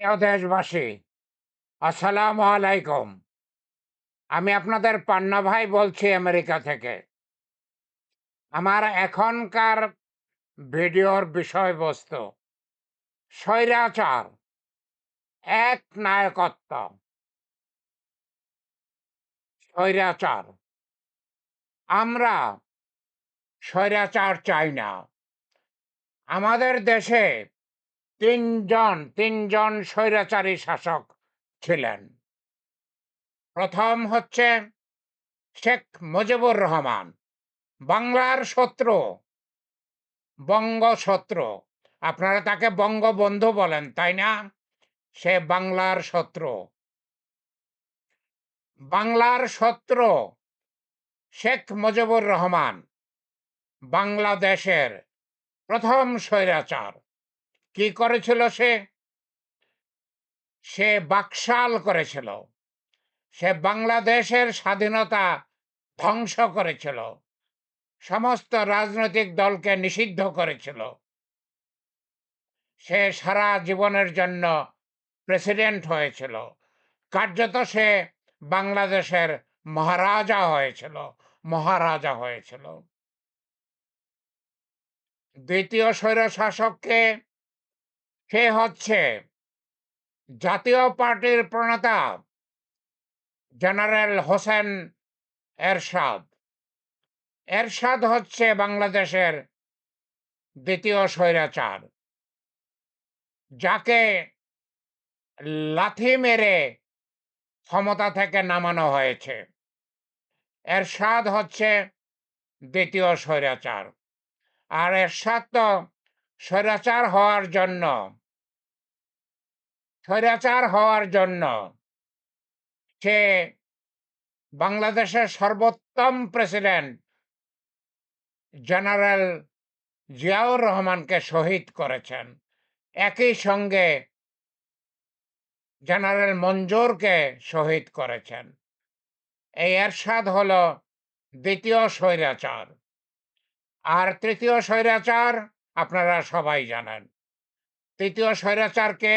প্রিয় দেশবাসী, আসসালামু আলাইকুম। আমি আপনাদের পান্না ভাই বলছি আমেরিকা থেকে। আমার এখনকার ভিডিওর বিষয়বস্তু স্বৈরাচার, একনায়কত্ব, স্বৈরাচার। আমরা স্বৈরাচার চাই না। আমাদের দেশে তিনজন স্বৈরাচারী শাসক ছিলেন। প্রথম হচ্ছে শেখ মুজিবুর রহমান, বাংলার শত্রু, বঙ্গশত্রু। আপনারা তাকে বঙ্গবন্ধু বলেন, তাই না? সে বাংলার শত্রু। বাংলার শত্রু শেখ মুজিবুর রহমান বাংলাদেশের প্রথম স্বৈরাচার। কি করেছিল সে? সে বাকশাল করেছিল। সে বাংলাদেশের স্বাধীনতা ধ্বংস করেছিল। সমস্ত রাজনৈতিক দলকে নিষিদ্ধ করেছিল। সে সারা জীবনের জন্য প্রেসিডেন্ট হয়েছিল। কার্যত সে বাংলাদেশের মহারাজা হয়েছিল। মহারাজা হয়েছিল। দ্বিতীয় স্বৈরশাসককে, সে হচ্ছে জাতীয় পার্টির প্রণেতা জেনারেল হোসেন এরশাদ। এরশাদ হচ্ছে বাংলাদেশের দ্বিতীয় স্বৈরাচার, যাকে লাথি মেরে ক্ষমতা থেকে নামানো হয়েছে। এরশাদ হচ্ছে দ্বিতীয় স্বৈরাচার। আর এরশাদ তো স্বৈরাচার হওয়ার জন্য সে বাংলাদেশের সর্বোত্তম প্রেসিডেন্ট জেনারেল জিয়াউর রহমানকে শহীদ করেছেন। একই সঙ্গে জেনারেল মঞ্জুরকে শহীদ করেছেন। এই এরশাদ হলো দ্বিতীয় স্বৈরাচার। আর তৃতীয় স্বৈরাচার আপনারা সবাই জানেন। তৃতীয় স্বৈরাচার কে?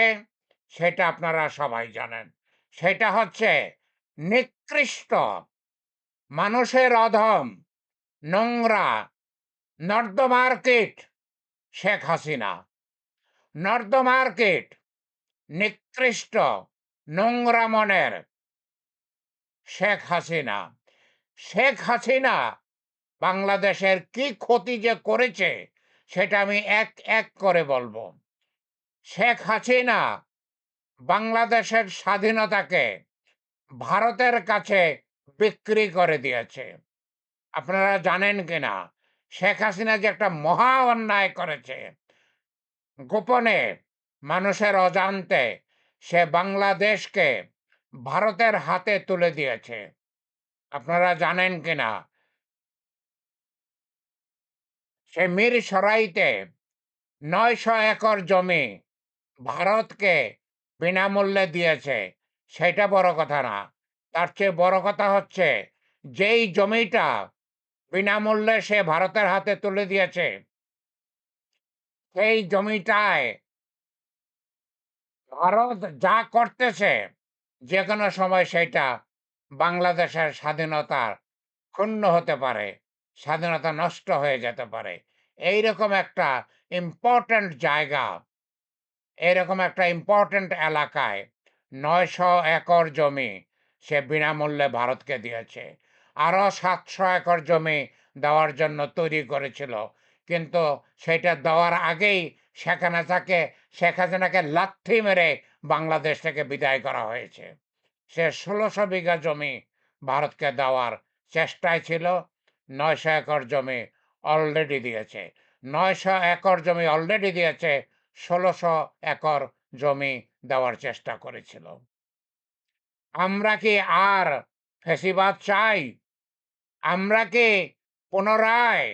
সেটা আপনারা সবাই জানেন। সেটা হচ্ছে নিকৃষ্ট, মানুষের অধম, নোংরা, নর্দমার কীট শেখ হাসিনা। নর্দমার কীট, নিকৃষ্ট, নোংরা মনের শেখ হাসিনা। শেখ হাসিনা বাংলাদেশের কি ক্ষতি যে করেছে সেটা আমি এক এক করে বলবো। শেখ হাসিনা বাংলাদেশের স্বাধীনতাকে ভারতের কাছে বিক্রি করে দিয়েছে। আপনারা জানেন কিনা? শেখ হাসিনা যে একটা মহা অন্যায় করেছে, গোপনে, মানুষের অজান্তে সে বাংলাদেশকে ভারতের হাতে তুলে দিয়েছে। আপনারা জানেন কিনা? সে মিরসরাইতে ৯০০ একর জমি ভারতকে বিনামূল্যে দিয়েছে। সেটা বড় কথা না। তার চেয়ে বড় কথা হচ্ছে, যেই জমিটা বিনামূল্যে সে ভারতের হাতে তুলে দিয়েছে, সেই জমিটায় ভারত যা করতেছে, যেকোনো সময় সেইটা বাংলাদেশের স্বাধীনতা ক্ষুণ্ণ হতে পারে, স্বাধীনতা নষ্ট হয়ে যেতে পারে। এইরকম একটা ইম্পর্ট্যান্ট জায়গা, এরকম একটা ইম্পর্ট্যান্ট এলাকায় ৯০০ একর জমি সে বিনামূল্যে ভারতকে দিয়েছে। আরও ৭০০ একর জমি দেওয়ার জন্য তৈরি করেছিল, কিন্তু সেটা দেওয়ার আগেই শেখ হাসিনাকে লাথি মেরে বাংলাদেশ থেকে বিদায় করা হয়েছে। সে ১৬০০ বিঘা জমি ভারতকে দেওয়ার চেষ্টায় ছিল। ৯০০ একর জমি অলরেডি দিয়েছে। ৯০০ একর জমি অলরেডি দিয়েছে, ১৬০০ একর জমি দেওয়ার চেষ্টা করেছিল। আমরা কি আর ফ্যাসিবাদ চাই? আমরা কি পুনরায়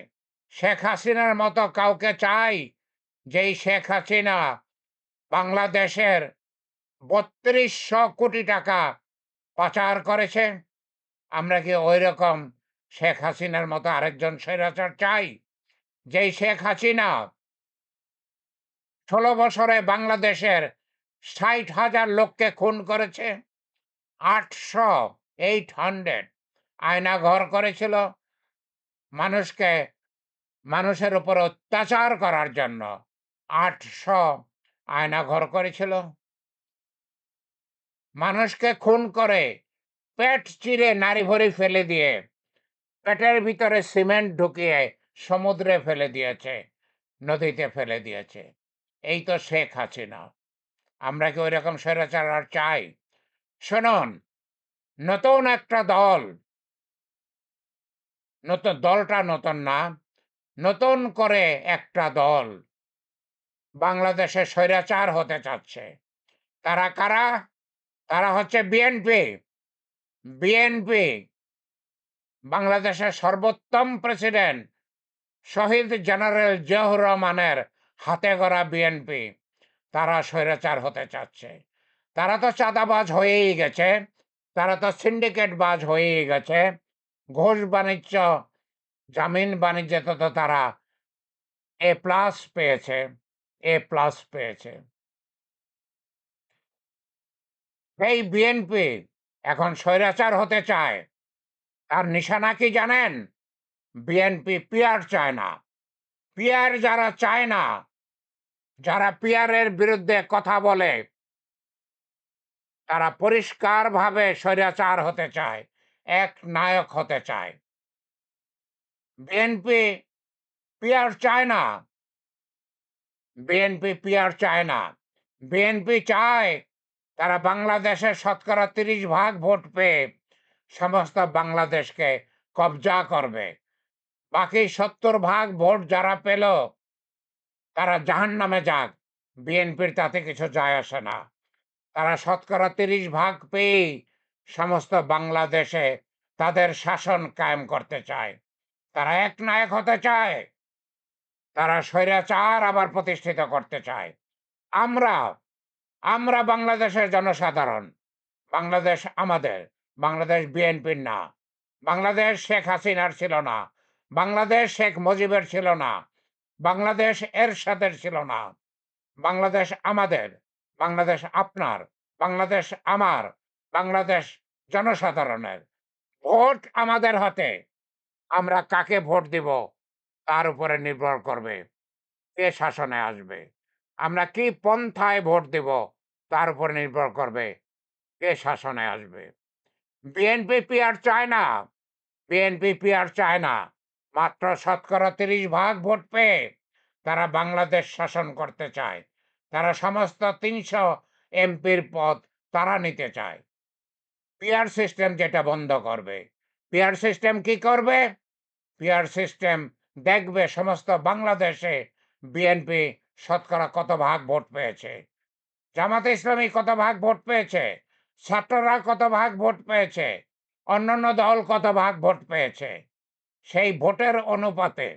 শেখ হাসিনার মতো কাউকে চাই? যেই শেখ হাসিনা বাংলাদেশের ৩২০০ কোটি টাকা পাচার করেছে। আমরা কি ওই রকম শেখ হাসিনার মতো আরেকজন স্বৈরাচার চাই? যেই শেখ হাসিনা ১৬ বছরে বাংলাদেশের 60,000 লোককে খুন করেছে। 800 800 আয়নাঘর করেছিল মানুষকে মানুষের উপর অত্যাচার করার জন্য। 800 আয়নাঘর করেছিল। মানুষকে খুন করে পেট চিরে নাড়িভুড়ি ফেলে দিয়ে পেটের ভিতরে সিমেন্ট ঢুকিয়ে সমুদ্রে ফেলে দিয়েছে, নদীতে ফেলে দিয়েছে। এই তো শেখ হাসিনা। আমরা কি ওইরকম স্বৈরাচার আর চাই? শুনুন, নতুন একটা দল, নতুন দলটা নতুন না, নতুন করে একটা দল বাংলাদেশে স্বৈরাচার হতে চাচ্ছে। তারা কারা? তারা হচ্ছে বিএনপি। বিএনপি বাংলাদেশের সর্বোত্তম প্রেসিডেন্ট শহীদ জেনারেল জিয়াউর রহমানের হাতে গড়া বিএনপি। তারা স্বৈরাচার হতে চাচ্ছে। তারা তো চাঁদাবাজ হয়েই গেছে, তারা তো সিন্ডিকেটবাজ হয়েই গেছে। ঘুষ বাণিজ্য, জামিন বাণিজ্যে তো তারা এ প্লাস পেয়েছে, এ প্লাস পেয়েছে। এই বিএনপি এখন স্বৈরাচার হতে চায়। তার নিশানা কি জানেন? বিএনপি পিয়ার চায় না। পিয়ার যারা চায় না, যারা পিয়ারের বিরুদ্ধে কথা বলে, তারা পরিষ্কারভাবে স্বৈরাচার হতে চায়, এক নায়ক হতে চায়। বিএনপি পিয়ার চায় না। বিএনপি পিয়ার চায় না। বিএনপি চায় তারা বাংলাদেশের শতকরা ৩০% ভোট পেয়ে সমস্ত বাংলাদেশকে কবজা করবে। বাকি ৭০% ভোট যারা পেল তারা জাহান্নামে যাক, বিএনপির তাতে কিছু যায় আসে না। তারা শতকরা ৩০% পেয়েই সমস্ত বাংলাদেশে তাদের শাসন কায়েম করতে চায়। তারা একনায়ক হতে চায়। তারা স্বৈরাচার আবার প্রতিষ্ঠিত করতে চায়। আমরা আমরা বাংলাদেশের জনসাধারণ। বাংলাদেশ আমাদের। বাংলাদেশ বিএনপির না। বাংলাদেশ শেখ হাসিনার ছিল না। বাংলাদেশ শেখ মুজিবের ছিল না। বাংলাদেশ এরশাদের ছিল না। বাংলাদেশ আমাদের। বাংলাদেশ আপনার। বাংলাদেশ আমার। বাংলাদেশ জনসাধারণের। ভোট আমাদের হাতে। আমরা কাকে ভোট দিব তার উপরে নির্ভর করবে কে শাসনে আসবে। আমরা কি পন্থায় ভোট দেব তার উপর নির্ভর করবে কে শাসনে আসবে। বিএনপি পিয়ার চায় না। বিএনপি পিয়ার চায় না। মাত্র শতকরা ৩০% ভোট পেয়ে তারা বাংলাদেশ শাসন করতে চায়। তারা সমস্ত ৩০০ এমপির পদ তারা নিতে চায়। পিয়ার সিস্টেম যেটা বন্ধ করবে। পিয়ার সিস্টেম কি করবে? পিয়ার সিস্টেম দেখবে সমস্ত বাংলাদেশে বিএনপি শতকরা কত ভাগ ভোট পেয়েছে, জামাতে ইসলামী কত ভাগ ভোট পেয়েছে, ছাত্ররা কত ভাগ ভোট পেয়েছে, অন্যান্য দল কত ভাগ ভোট পেয়েছে। সেই ভোটের অনুপাতে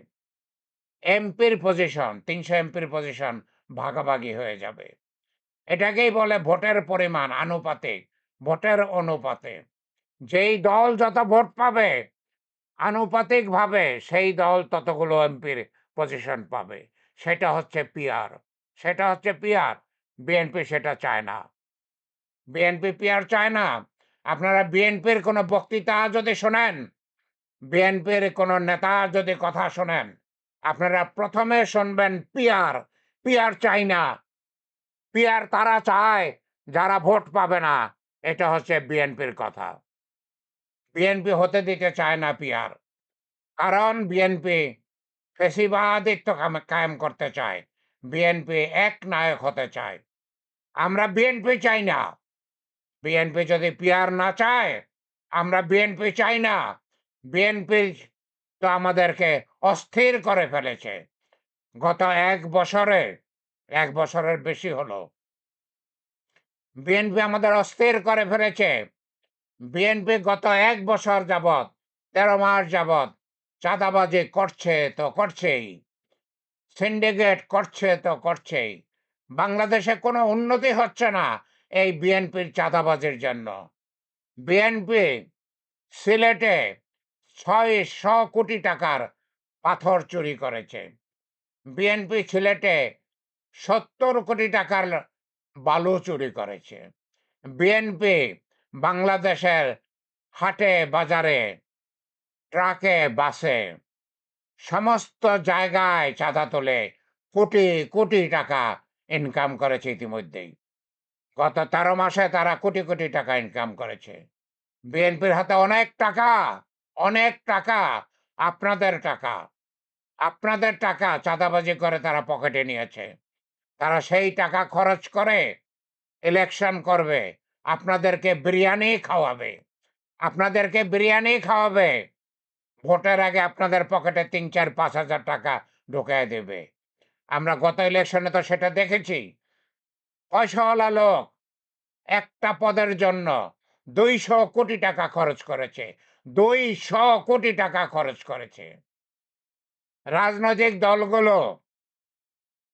এমপির পজিশন, ৩০০ এমপির পজিশন ভাগাভাগি হয়ে যাবে। এটাকেই বলে ভোটের পরিমাণ আনুপাতিক। ভোটের অনুপাতে যেই দল যত ভোট পাবে আনুপাতিকভাবে সেই দল ততগুলো এমপির পজিশন পাবে। সেটা হচ্ছে পিয়ার। সেটা হচ্ছে পিয়ার। বিএনপি সেটা চায় না। বিএনপি পিয়ার চায় না। আপনারা বিএনপির কোনো বক্তৃতা যদি শোনেন, বিএনপির কোনো নেতা যদি কথা শোনেন, আপনারা প্রথমে শুনবেন পিয়ার। পিয়ার চাই না। পিয়ার তারা চায় যারা ভোট পাবে না। এটা হচ্ছে বিএনপির কথা। বিএনপি হতে দিতে চায় না পিয়ার। কারণ বিএনপি ফ্যাসিবাদিত্ব কায়েম করতে চায়। বিএনপি একনায়ক হতে চায়। আমরা বিএনপি চাই না। বিএনপি যদি পিয়ার না চায়, আমরা বিএনপি চাই না। বিএনপি তো আমাদেরকে অস্থির করে ফেলেছে। গত ১ বছরে, ১ বছরের বেশি হলো, বিএনপি আমাদের অস্থির করে ফেলেছে। বিএনপি গত ১ বছর যাবৎ, ১৩ মাস যাবৎ চাঁদাবাজি করছে তো করছেই, সিন্ডিকেট করছে তো করছেই। বাংলাদেশে কোনো উন্নতি হচ্ছে না এই বিএনপির চাঁদাবাজির জন্য। বিএনপি সিলেটে ৬০০ কোটি টাকার পাথর চুরি করেছে। বিএনপি সিলেটে ৭০ কোটি টাকার বালু চুরি করেছে। বিএনপি বাংলাদেশের হাটে বাজারে, ট্রাকে, বাসে সমস্ত জায়গায় চাঁদা তোলে কোটি কোটি টাকা ইনকাম করেছে ইতিমধ্যেই। গত ১৩ মাসে তারা কোটি কোটি টাকা ইনকাম করেছে। বিএনপির হাতে অনেক টাকা, অনেক টাকা, আপনাদের টাকা। আপনাদের টাকা চাঁদাবাজি করে তারা পকেটে নিয়েছে। তারা সেই টাকা খরচ করে ইলেকশন করবে। আপনাদেরকে বিরিয়ানি খাওয়াবে। আপনাদেরকে বিরিয়ানি খাওয়াবে। ভোটের আগে আপনাদের পকেটে ৩, ৪, ৫,০০০ টাকা ঢুকায়ে দেবে। আমরা গত ইলেকশনে তো সেটা দেখেছি। পয়সাওয়ালা লোক একটা পদের জন্য ২০০ কোটি টাকা খরচ করেছে। ২০০ কোটি টাকা খরচ করেছে। রাজনৈতিক দলগুলো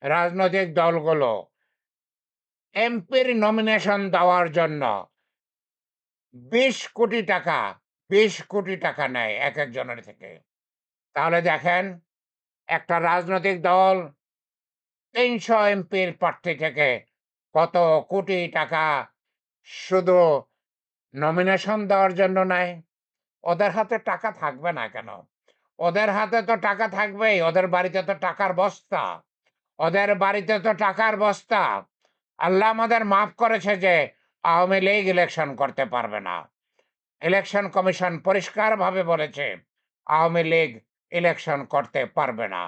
রাজনৈতিক দলগুলো এমপির নমিনেশন দেওয়ার জন্য ২০ কোটি টাকা, ২০ কোটি টাকা নেয় একেকজনের থেকে। তাহলে দেখেন, একটা রাজনৈতিক দল ৩০০ এমপির প্রার্থী থেকে কত কোটি টাকা শুধু নমিনেশন দেওয়ার জন্য নেয়। ওদের হাতে টাকা থাকবে না কেন? ওদের হাতে তো টাকা থাকবেই। ওদের বাড়িতে তো টাকার বস্তা। ওদের বাড়িতে তো টাকার বস্তা। আল্লাহ আমাদের মাফ করেছে যে আওয়ামী লীগ ইলেকশন করতে পারবে না। ইলেকশন কমিশন পরিষ্কারভাবে বলেছে আওয়ামী লীগ ইলেকশন করতে পারবে না।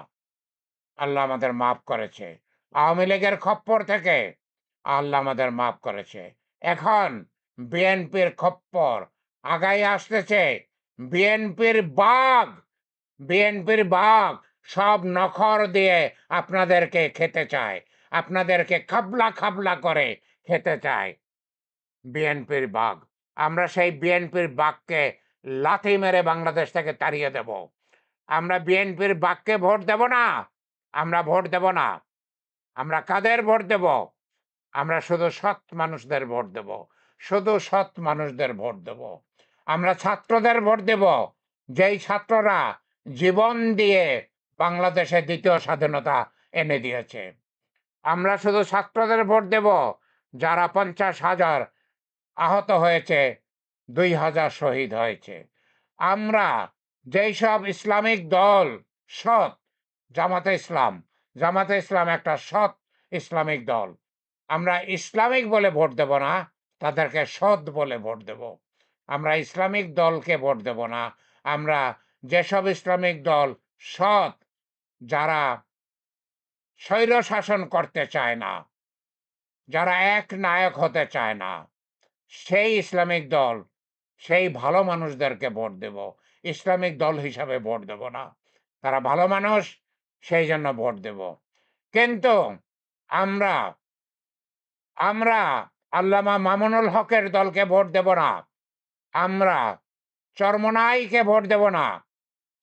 আল্লাহ আমাদের মাফ করেছে। আওয়ামী লীগের খপ্পর থেকে আল্লাহ আমাদের মাফ করেছে। এখন বিএনপির খপ্পর আগাই আসতেছে। বিএনপির বাঘ, বিএনপির বাঘ সব নখর দিয়ে আপনাদেরকে খেতে চায়। আপনাদেরকে খাবলা খাবলা করে খেতে চায় বিএনপির বাঘ। আমরা সেই বিএনপির বাঘকে লাথি মেরে বাংলাদেশ থেকে তাড়িয়ে দেব। আমরা বিএনপির বাঘকে ভোট দেব না। আমরা ভোট দেব না। আমরা কাদের ভোট দেব? আমরা শুধু সৎ মানুষদের ভোট দেব। শুধু সৎ মানুষদের ভোট দেব। আমরা ছাত্রদের ভোট দেব, যেই ছাত্ররা জীবন দিয়ে বাংলাদেশে ২য় স্বাধীনতা এনে দিয়েছে। আমরা শুধু ছাত্রদের ভোট দেব, যারা ৫০,০০০ আহত হয়েছে, ২,০০০ শহীদ হয়েছে। আমরা যেইসব ইসলামিক দল সৎ, জামাতে ইসলাম, জামাতে ইসলাম একটা সৎ ইসলামিক দল। আমরা ইসলামিক বলে ভোট দেব না, তাদেরকে সৎ বলে ভোট দেব। আমরা ইসলামিক দলকে ভোট দেব না। আমরা যেসব ইসলামিক দল সৎ, যারা স্বৈরশাসন করতে চায় না, যারা একনায়ক হতে চায় না, সেই ইসলামিক দল, সেই ভালো মানুষদেরকে ভোট দেব। ইসলামিক দল হিসাবে ভোট দেব না। তারা ভালো মানুষ, সেই জন্য ভোট দেব। কিন্তু আমরা আমরা আল্লামা মামুনুল হকের দলকে ভোট দেব না। আমরা চরমোনাইকে ভোট দেব না।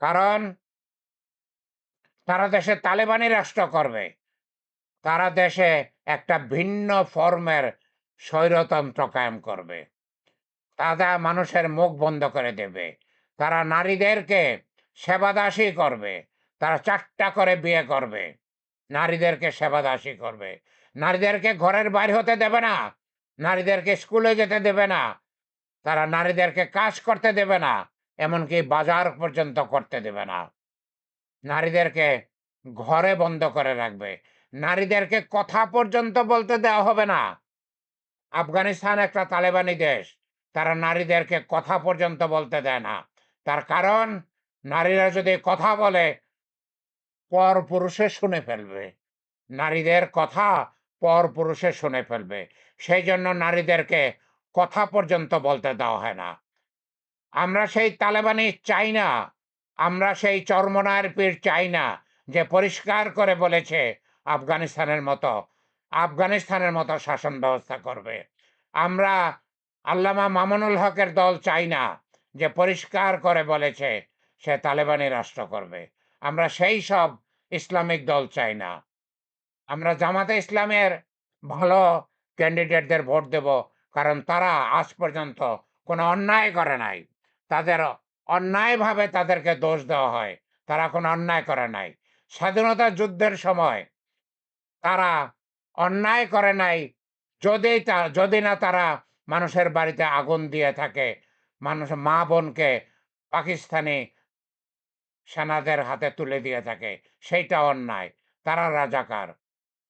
কারণ তারা দেশে তালেবানি রাষ্ট্র করবে। তারা দেশে একটা ভিন্ন ফর্মের স্বৈরতন্ত্র কায়েম করবে। তারা মানুষের মুখ বন্ধ করে দেবে। তারা নারীদেরকে সেবাদাসী করবে। তারা ৪টা করে বিয়ে করবে। নারীদেরকে সেবাদাসী করবে। নারীদেরকে ঘরের বাইরে হতে দেবে না। নারীদেরকে স্কুলে যেতে দেবে না। তারা নারীদেরকে কাজ করতে দেবে না। এমনকি বাজার পর্যন্ত করতে দেবে না। নারীদেরকে ঘরে বন্ধ করে রাখবে। নারীদেরকে কথা পর্যন্ত বলতে দেওয়া হবে না। আফগানিস্তান একটা তালেবানি দেশ। তারা নারীদেরকে কথা পর্যন্ত বলতে দেয় না। তার কারণ, নারীরা যদি কথা বলে, পরপুরুষে শুনে ফেলবে। নারীদের কথা পরপুরুষে শুনে ফেলবে। সেই জন্য নারীদেরকে কথা পর্যন্ত বলতে দেওয়া হয় না। আমরা সেই তালেবানি চাই না। আমরা সেই চরমোনাইয়ের পীর চাই না, যে পরিষ্কার করে বলেছে আফগানিস্তানের মতো শাসন ব্যবস্থা করবে। আমরা আল্লামা মামুনুল হকের দল চাই না, যে পরিষ্কার করে বলেছে সে তালেবানি রাষ্ট্র করবে। আমরা সেই সব ইসলামিক দল চাই না। আমরা জামাতে ইসলামের ভালো ক্যান্ডিডেটদের ভোট দেব। কারণ তারা আজ পর্যন্ত কোনো অন্যায় করে নাই। তাদের অন্যায়ভাবে তাদেরকে দোষ দেওয়া হয়। তারা কোনো অন্যায় করে নাই। স্বাধীনতা যুদ্ধের সময় তারা অন্যায় করে নাই। যদি না তারা মানুষের বাড়িতে আগুন দিয়ে থাকে, মানুষ মা-বোনকে পাকিস্তানি সেনাদের হাতে তুলে দিয়ে থাকে, সেইটা অন্যায়। তারা রাজাকার।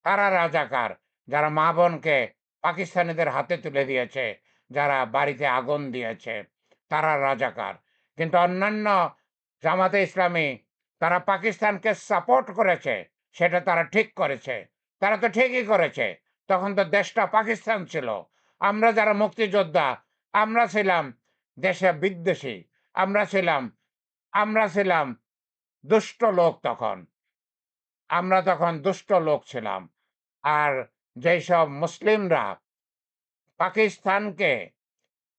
তারা রাজাকার। যারা মা-বোনকে পাকিস্তানিদের হাতে তুলে দিয়েছে, যারা বাড়িতে আগুন দিয়েছে, তারা রাজাকার। কিন্তু অন্যান্য জামাতে ইসলামী তারা পাকিস্তানকে সাপোর্ট করেছে, সেটা তারা ঠিক করেছে। তারা তো ঠিকই করেছে। তখন তো দেশটা পাকিস্তান ছিল। আমরা যারা মুক্তিযোদ্ধা, আমরা ছিলাম দেশে বিদ্বেষী। আমরা ছিলাম আমরা ছিলাম দুষ্ট লোক তখন। আমরা তখন দুষ্ট লোক ছিলাম। আর যেসব মুসলিমরা পাকিস্তানকে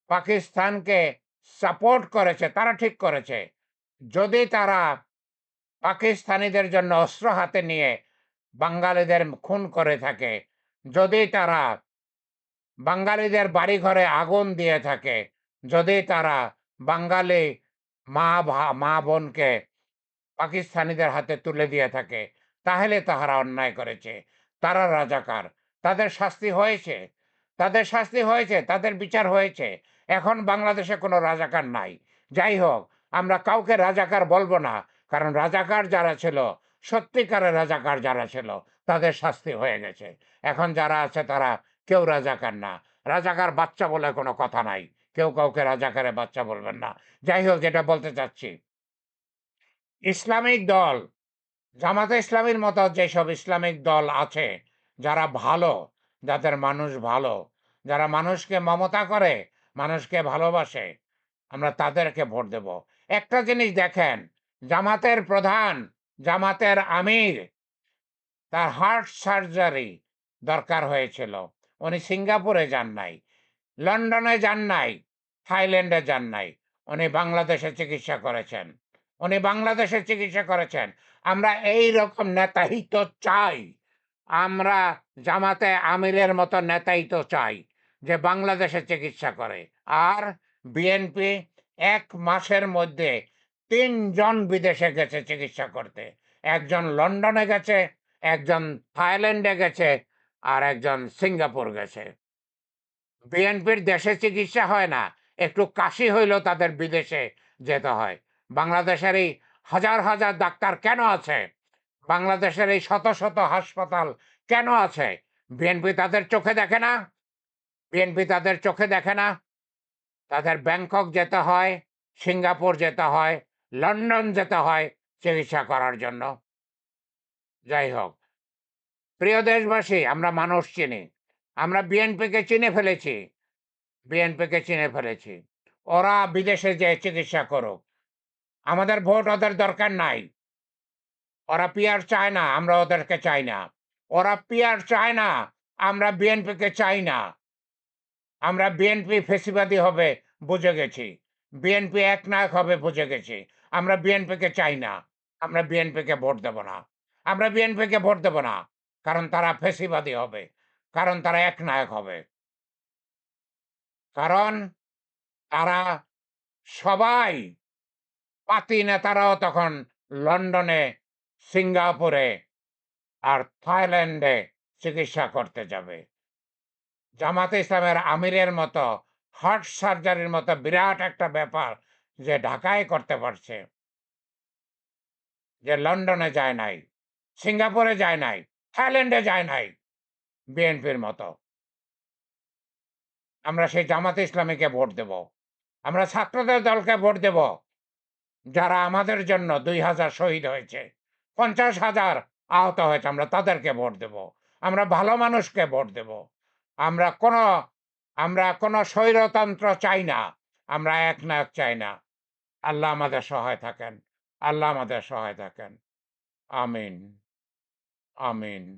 পাকিস্তানকে সাপোর্ট করেছে তারা ঠিক করেছে। যদি তারা পাকিস্তানিদের জন্য অস্ত্র হাতে নিয়ে বাঙালিদের খুন করে থাকে, যদি তারা বাঙালিদের বাড়িঘরে আগুন দিয়ে থাকে, যদি তারা বাঙালি মা বোনকে পাকিস্তানিদের হাতে তুলে দিয়ে থাকে, তাহলে তাহারা অন্যায় করেছে। তারা রাজাকার। তাদের শাস্তি হয়েছে। তাদের শাস্তি হয়েছে, তাদের বিচার হয়েছে। এখন বাংলাদেশে কোনো রাজাকার নাই। যাই হোক, আমরা কাউকে রাজাকার বলব না। কারণ রাজাকার যারা ছিল, সত্যিকারের রাজাকার যারা ছিল, তাদের শাস্তি হয়ে গেছে। এখন যারা আছে তারা কেউ রাজাকার না। রাজাকার বাচ্চা বলে কোনো কথা নাই। কেউ কাউকে রাজাকারের বাচ্চা বলবেন না। যাই হোক, যেটা বলতে চাচ্ছি, ইসলামিক দল, জামাতে ইসলামীর মতো যেসব ইসলামিক দল আছে, যারা ভালো, যাদের মানুষ ভালো, যারা মানুষকে মমতা করে, মানুষকে ভালোবাসে, আমরা তাদেরকে ভোট দেব। একটা জিনিস দেখেন, জামাতের প্রধান, জামাতের আমির, তার হার্ট সার্জারি দরকার হয়েছিল। উনি সিঙ্গাপুরে যান নাই, লন্ডনে যান নাই, থাইল্যান্ডে যান নাই। উনি বাংলাদেশে চিকিৎসা করেছেন। উনি বাংলাদেশে চিকিৎসা করেছেন। আমরা এইরকম নেতাই তো চাই। আমরা জামাতে আমিরের মতো নেতাই তো চাই, যে বাংলাদেশে চিকিৎসা করে। আর বিএনপি ১ মাসের মধ্যে ৩ জন বিদেশে গেছে চিকিৎসা করতে। একজন লন্ডনে গেছে, একজন থাইল্যান্ডে গেছে, আর একজন সিঙ্গাপুর গেছে। বিএনপির দেশে চিকিৎসা হয় না। একটু কাশি হইলেও তাদের বিদেশে যেতে হয়। বাংলাদেশের এই হাজার, হাজার ডাক্তার কেন আছে? বাংলাদেশের এই শত, শত হাসপাতাল কেন আছে? বিএনপি তাদের চোখে দেখে না? বিএনপি তাদের চোখে দেখে না? তাদের ব্যাংকক যেতে হয়, সিঙ্গাপুর যেতে হয়, লন্ডন যেতে হয় চিকিৎসা করার জন্য। যাই হোক, প্রিয় দেশবাসী, আমরা মানুষ চিনি। আমরা বিএনপিকে চিনে ফেলেছি। বিএনপিকে চিনে ফেলেছি। ওরা বিদেশে যেয়ে চিকিৎসা করুক। আমাদের ভোট ওদের দরকার নাই। ওরা পিআর চায় না, আমরা ওদেরকে চাই না। ওরা পিআর চায় না, আমরা বিএনপিকে চাই না। আমরা বিএনপি ফ্যাসিবাদী হবে বুঝে গেছি। বিএনপি একনায়ক হবে বুঝে গেছি। আমরা বিএনপিকে চাই না। আমরা বিএনপিকে ভোট দেব না। আমরা বিএনপিকে ভোট দেব না। কারণ তারা ফ্যাসিবাদী হবে। কারণ তারা একনায়ক হবে। কারণ তারা সবাই, পাতি নেতারাও তখন লন্ডনে, সিঙ্গাপুরে আর থাইল্যান্ডে চিকিৎসা করতে যাবে। জামাতে ইসলামের আমিরের মতো হার্ট সার্জারির মতো বিরাট একটা ব্যাপার যে ঢাকায় করতে পারছে, যে লন্ডনে যায় নাই, সিঙ্গাপুরে যায় নাই, থাইল্যান্ডে যায় নাই, বিএনপির মতো। আমরা সেই জামাতে ইসলামীকে ভোট দেব। আমরা ছাত্রদের দলকে ভোট দেব, যারা আমাদের জন্য ২,০০০ শহীদ হয়েছে, ৫০,০০০ আহত হয়েছে, আমরা তাদেরকে ভোট দেব। আমরা ভালো মানুষকে ভোট দেব। আমরা কোনো আমরা কোনো স্বৈরতন্ত্র চাই না। আমরা একনায়ক চাই না। আল্লাহ আমাদের সহায় থাকেন। আল্লাহ আমাদের সহায় থাকেন। আমিন, আমিন।